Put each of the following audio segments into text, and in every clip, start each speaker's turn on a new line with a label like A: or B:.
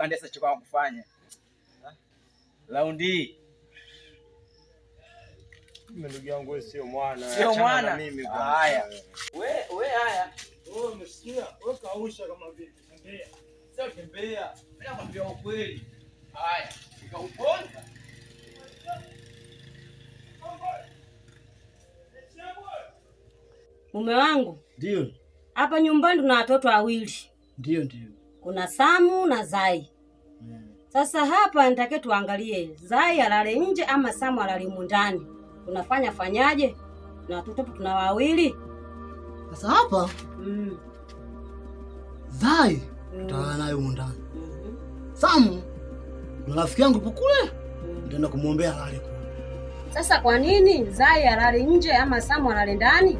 A: kandesa chukua kufanya. Laundi.
B: Mimi ndugu yangu wewe sio mwana.
A: Sio mwana.
B: Mimi bwana.
A: Haya. Wewe haya.
B: Wewe umesikia? Wewe kausha kama vile tembea.
A: Sio tembea. Mimi nakwambia ukweli. Haya. Nikauponza.
C: Mume wangu.
D: Ndio.
C: Hapa nyumbani tuna watoto wawili.
D: Ndio.
C: Kuna Samu na Zai. Sasa hapa nitake tuangalie Zai alale nje ama Samu alale ndani. Tunafanya fanyaje? Na watoto tuna wawili.
D: Sasa hapa Zai tutalala naye ndani. Samu na rafiki yangu kule nitaenda kumuombea alale kule.
C: Sasa kwa nini Zai alale nje ama Samu alale ndani?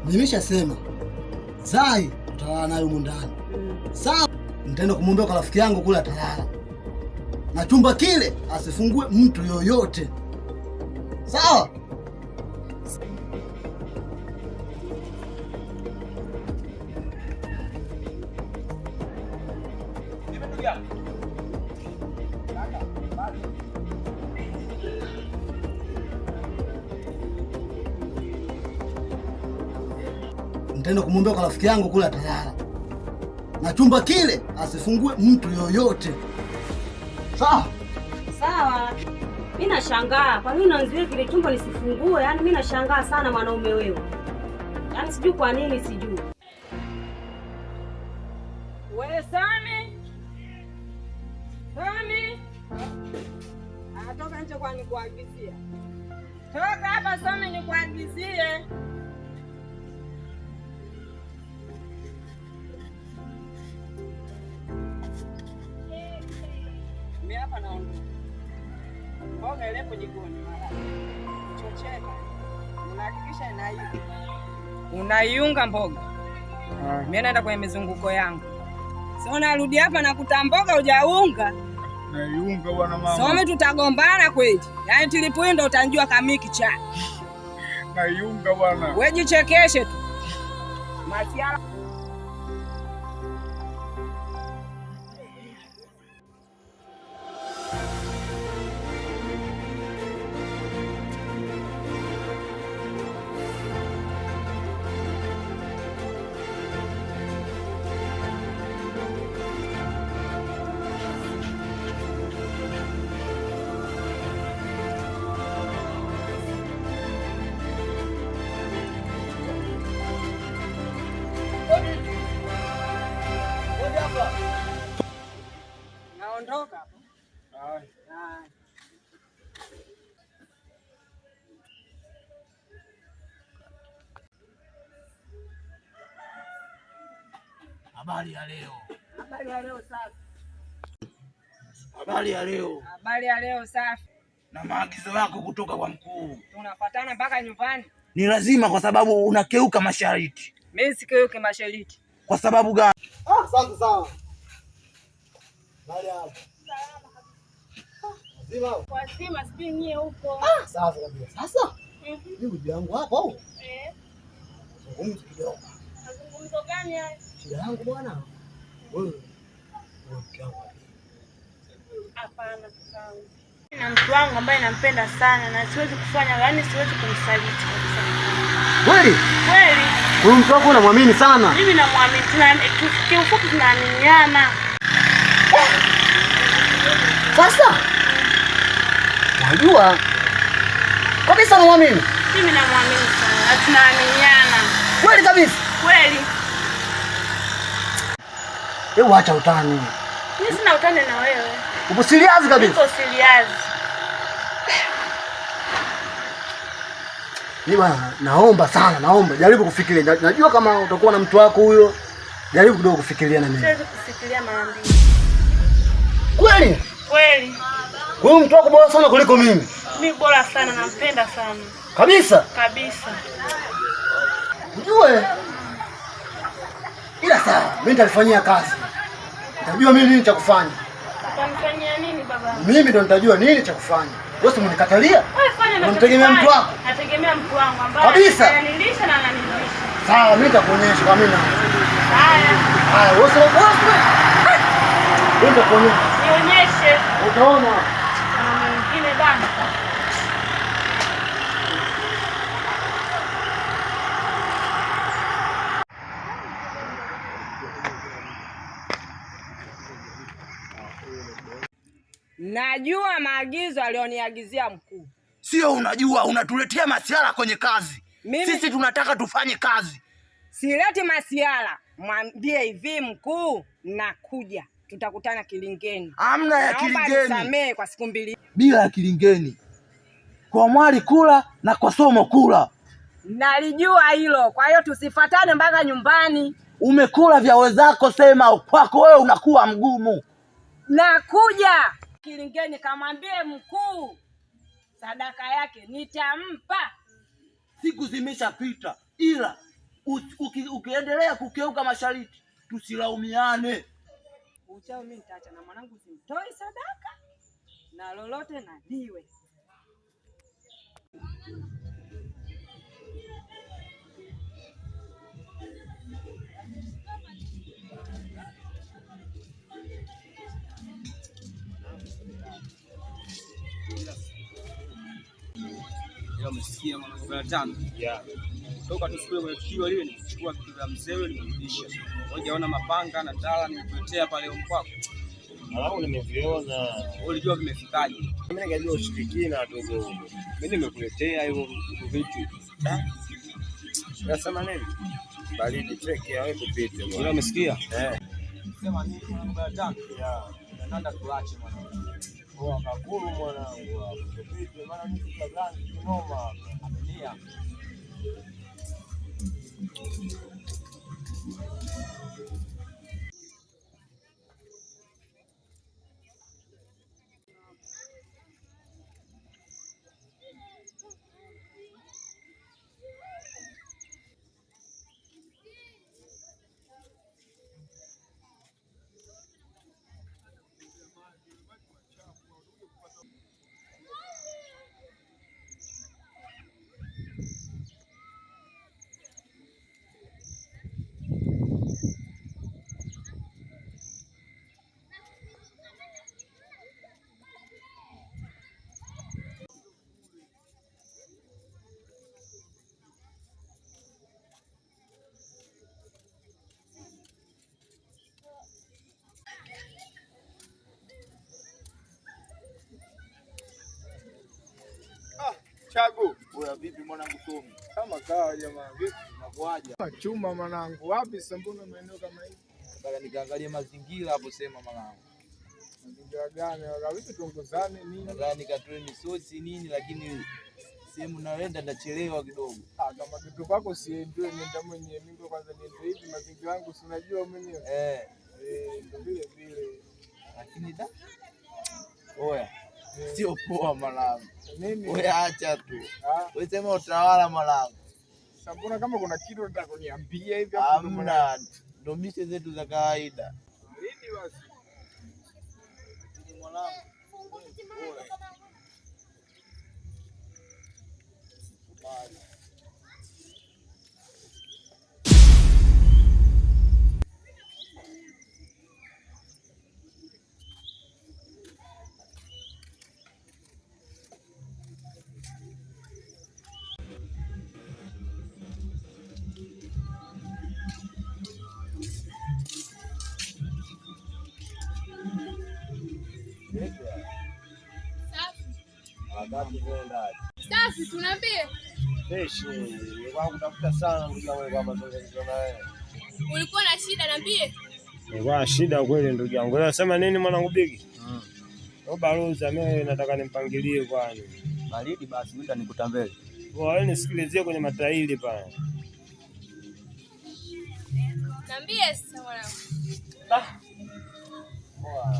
D: Nimeshasema Zai tutalala naye ndani. Samu nitaenda kumuombea kwa rafiki yangu kule atalala. Na chumba kile asifungue mtu yoyote. Sawa? Nitaenda kumwombea kwa rafiki yangu kule atalala. Na chumba kile asifungue mtu yoyote. Sawa?
C: Sawa. Mimi nashangaa. Kwa nini unaanzia kile chumba nisifungue? Yaani mimi nashangaa sana mwanaume wewe. Yaani sijui kwa nini sijui. Wewe Sami? Sami? Toka nje kwa nikuagizie. Toka hapa Sami nikuagizie. Mimi hapa naondoka. Mboga ile hapo jikoni mara. Chocheka. Unahakikisha inaiva. Unaiunga mboga. Mimi naenda kwenye mizunguko yangu. Sio narudi hapa na kuta mboga hujaunga.
B: Naiunga bwana mama.
C: Some tutagombana kweli. Yaani tilipoenda utanjua kamiki cha.
B: Naiunga bwana.
C: Wewe jichekeshe tu. Matiala. Naondoka hapo.
D: Habari ya leo.
C: Habari ya leo safi.
D: Habari ya leo.
C: Habari ya leo safi.
D: Na maagizo yako kutoka kwa mkuu.
C: Tunafuatana mpaka nyumbani.
D: Ni lazima kwa sababu unakeuka masharti.
C: Mimi sikeuke masharti.
D: Kwa sababu gani? Asante sana. Bali hapo. Salama.
C: Kwa sima sipingie huko.
D: Safi kabisa. Sasa mimi bibi yangu hapo au? Zungumza kidogo.
C: Mazungumzo gani haya?
D: Shida yangu bwana. Wewe mke wangu.
C: Hapana kakaangu. Na mtu wangu ambaye nampenda sana na siwezi kufanya, yaani siwezi kumsaliti kabisa.
D: Kweli?
C: Kweli.
D: Huyu mtu wako unamwamini sana?
C: Mimi namwamini, kiufupi tunaaminiana.
D: Sasa unajua kabisa unamwamini?
C: Mimi namwamini sana na tunaaminiana.
D: Kweli kabisa?
C: Kweli.
D: Hebu acha utani.
C: Mimi sina utani na wewe.
D: Upo serious kabisa?
C: Niko serious.
D: Ni bwana, naomba jaribu kufikiria. Najua kama utakuwa na mtu wako huyo, jaribu kidogo kufikiria na mimi.
C: Siwezi kufikiria mara mbili.
D: Kweli?
C: Kweli.
D: Huyu mtu wako bora sana kuliko mimi.
C: Mimi bora sana, nampenda sana.
D: Kabisa?
C: Kabisa.
D: Ujue. Ila sawa, mimi nitalifanyia kazi. Nitajua mimi nini cha kufanya.
C: Utanifanyia nini baba?
D: Mimi ndo nitajua nini cha kufanya. Wewe umenikatalia?
C: Wewe fanya na
D: unamtegemea mtu wako?
C: Nategemea mtu wangu ambaye ananilisha na ananilisha.
D: Sawa, mimi nitakuonyesha kama mimi na.
C: Haya.
D: Haya, wewe Nenda kuonyesha.
C: Nionyeshe.
D: Utaona.
C: Kuna mwingine bana. Najua maagizo alioniagizia mkuu.
D: Sio unajua, unatuletea masiala kwenye kazi. Sisi tunataka tufanye kazi.
C: Sileti masiala. Mwambie hivi mkuu, nakuja. Tutakutana Kilingeni.
D: Hamna ya Kilingeni.
C: Naomba nisamee kwa siku 2.
D: Bila ya Kilingeni. Kwa mwali kula na kwa somo kula.
C: Nalijua hilo. Kwa hiyo tusifatane mpaka nyumbani.
D: Umekula vya wenzako, sema kwako wewe unakuwa mgumu.
C: Nakuja Kilingeni, kamwambie mkuu sadaka yake nitampa.
D: Siku zimeshapita, ila ukiendelea kukeuka masharti tusilaumiane.
C: Uchao mimi nitaacha na mwanangu simtoi sadaka na lolote na diwe.
A: Umesikia mwanangu bwana tano? Yeah. Toka tusikule kwenye tukio lile nichukua vitu vya mzee nimerudisha. Ungeona mapanga na ndala nimekuletea pale kwako.
B: Alafu nimeviona.
A: Ulijua vimefikaje?
B: Mimi nikajua ushirikina tu.
A: Mimi nimekuletea hivyo vitu.
B: Unasema nini? Baridi treki ya wewe kupita.
A: Wewe umesikia?
B: Sema nini mwanangu bwana tano? Yeah.
A: Nanda tuache mwanangu.
B: Kwa kakuru mwanangu kupita maana mimi kwa gani kinoma amenia. Chagu.
D: Oya vipi mwanangu Tomi?
B: Kama kawa jamaa, vipi?
D: Unakuaje?
B: Chuma mwanangu. Wapi sambona maeneo kama hivi?
D: Nataka nikaangalie mazingira hapo, sema mwanangu.
B: Mazingira gani? Wapi tuongozane nini?
D: Nataka nikatoe misosi nini, lakini sehemu naenda ndachelewa kidogo.
B: Kama kitu kwako siendwe, nenda mwenyewe. Mimi kwanza niende hivi, mazingira yangu si unajua mwenyewe. Ndio vile vile.
D: Lakini oya, sio poa mwanangu.
B: Nini?
D: Wewe acha tu. Wewe sema utawala mwanangu.
B: Sambona kama kuna kitu nataka kuniambia hivi
D: hapo. Hamna. Ndio mishe zetu za kawaida.
B: Lini basi?
D: Ni mwanangu.
E: Safi, tunaambie.
B: Fresh, nilikuwa kutafuta sana ndugu yangu kwa mazungumzo na wewe.
E: Ulikuwa na shida niambie.
B: Nilikuwa na shida kweli ndugu yangu. Unasema nini mwanangu Bigi? Baruza mimi nataka nimpangilie kwani.
A: Baridi basi mimi nikuta mbele.
B: Wewe nisikilizie kwenye matairi pale.
E: Niambie sasa mwanangu.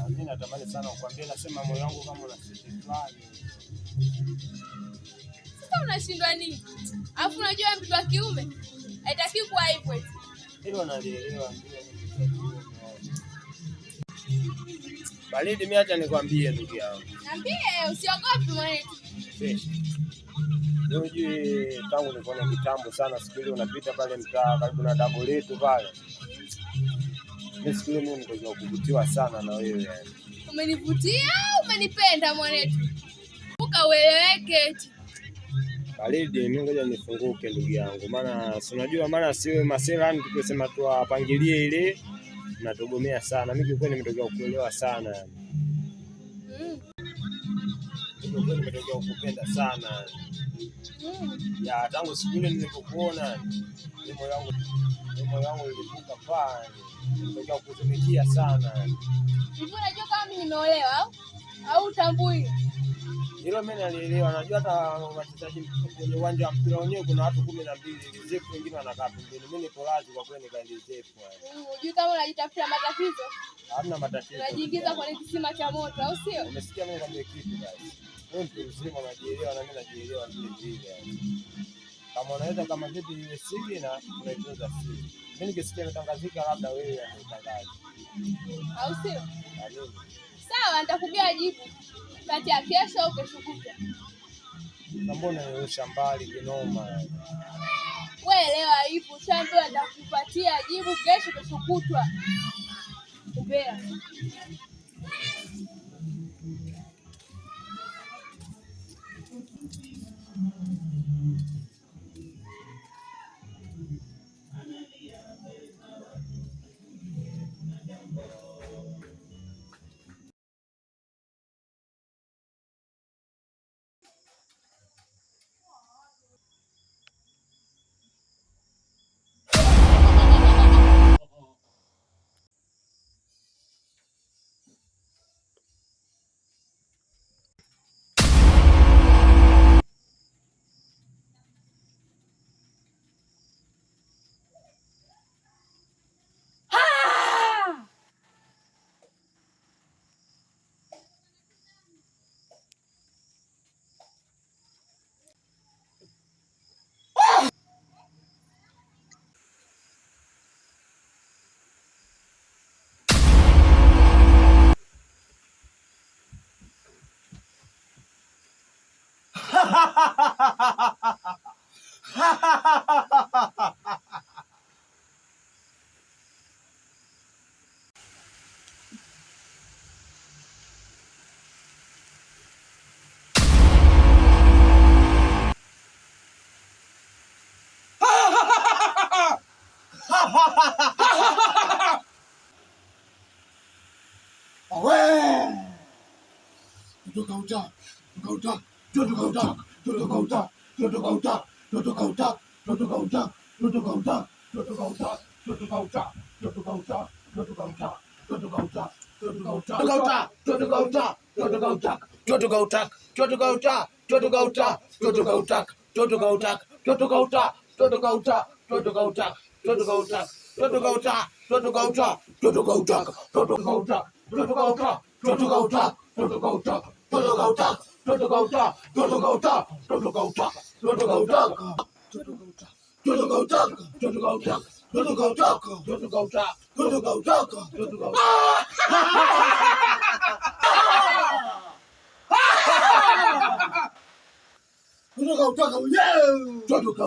B: Mimi natamani sana kukwambia, nasema moyo wangu kama una sisi fulani.
E: Sasa unashindwa nini? Alafu unajua mtu wa kiume haitaki kuwa hivyo eti.
B: Hilo nalielewa ndio. Baridi mimi acha nikwambie ndugu yangu.
E: Niambie, usiogope mwanetu.
B: Unajui tangu nilikuwa kitambo sana siku ile unapita pale mtaa karibu na dabo letu pale.
A: Mimi siku ile niko kuvutiwa sana na wewe yani.
E: Umenivutia au umenipenda mwanetu? Ukaueleweke.
A: Baridi, mimi ngoja nifunguke ndugu yangu. Maana si unajua maana siwe maselani tukisema tu apangilie ile natogomea sana. Mimi kwa nimetokea kuelewa sana yani. Mimi nimetokea kukupenda sana. Ya tangu siku ile nilipokuona moyo wangu ulivuka pale. Nimetokea kukutumikia sana.
E: Hivi unajua kama mimi nimeolewa au utambui?
A: Hilo mimi nalielewa. Najua hata wachezaji kwenye uwanja wa mpira wenyewe kuna watu 12, zefu wengine wanakaa pembeni. Mimi niko radhi kwa kweli nikaende zefu.
E: Unajua kama unajitafutia matatizo?
A: Hamna matatizo.
E: Unajiingiza kwenye kisima cha moto au sio?
A: Umesikia mimi kwambia kitu basi. Wewe mtu mzima unajielewa na mimi najielewa vile vile. Kama unaweza kama vipi ile siri na unaitunza siri. Mimi nikisikia natangazika labda wewe unitangaze.
E: Au sio? Sawa, nitakupia jibu. Kati ya kesho au kesho kutwa.
A: Mbona unarusha mbali kinoma?
E: Wewe elewa hivyo, sasa nitakupatia jibu kesho kutwa. Umbea.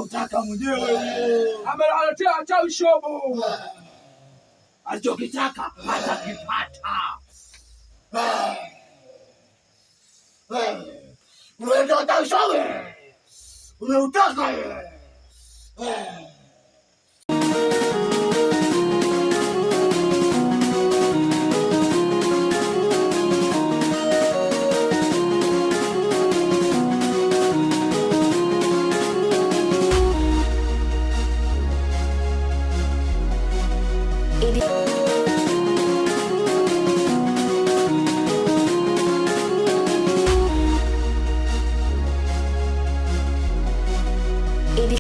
D: Utaka mwenyewe.
B: Ameletea chawi shobo.
D: Alichokitaka atakipata. Unaenda chawi shobo. Umeutaka yeye.
F: It